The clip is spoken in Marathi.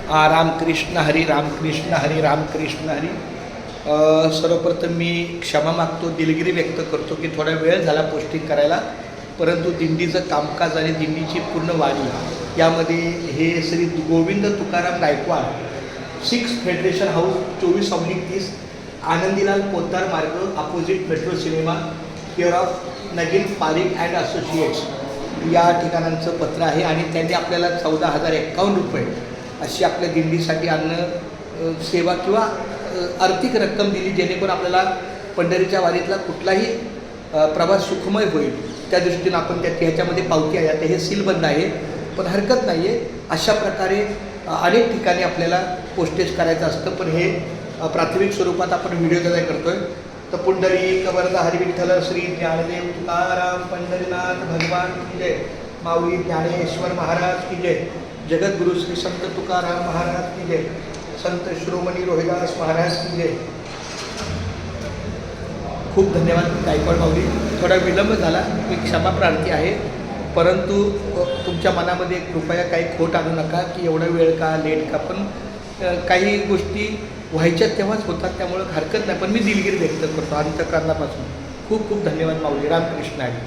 रामकृष्ण हरी, रामकृष्ण हरी, रामकृष्ण हरी. सर्वप्रथम मी क्षमा मागतो, दिलगिरी व्यक्त करतो की थोडा वेळ झाला पोस्टिंग करायला, परंतु दिंडीचं कामकाज आणि दिंडीची पूर्ण वारी यामध्ये हे Shri Govind Tukaram Gaikwad 6 federation house 24/30 Anandilal Poddar Marg opposite metro cinema care of Nagin Parikh and associates या ठिकाणांचं पत्र आहे आणि त्यांनी आपल्याला 14,051 रुपये अशी आपल्या दिंडीसाठी अन्न सेवा किंवा आर्थिक रक्कम दिली, जेणेकरून आपल्याला पंढरीच्या वारीतला कुठलाही प्रवास सुखमय होईल त्या दृष्टीनं आपण ह्याच्यामध्ये पावती आहे. आता हे सीलबंद आहे पण हरकत नाही आहे. अशा प्रकारे अनेक ठिकाणी आपल्याला पोस्टेज करायचं असतं, पण हे प्राथमिक स्वरूपात आपण व्हिडिओ करतो आहे. तर पुंडरी कवरदा हरिविठ्ठल श्री ज्ञानदेव तुकाराम पंढरीनाथ भगवान की जय, माऊली ज्ञानेश्वर महाराज की जय, जगद्गुरु श्री संत तुकाराम महाराज की जय, संत शिरोमणी रोहिदास महाराज की जय. खूप धन्यवाद गायकवाड माऊली. थोडा विलंब झाला, मी क्षमा प्रार्थी आहे, परंतु तुमच्या मनामध्ये कृपया काही खोट आणू नका की एवढा वेळ का, लेट का. पण काही गोष्टी व्हायच्या तेव्हाच होतात, त्यामुळं हरकत नाही. पण मी दिलगिरी व्यक्त करतो अंतःकरणापासून. खूप खूप धन्यवाद माऊली. रामकृष्ण हरी.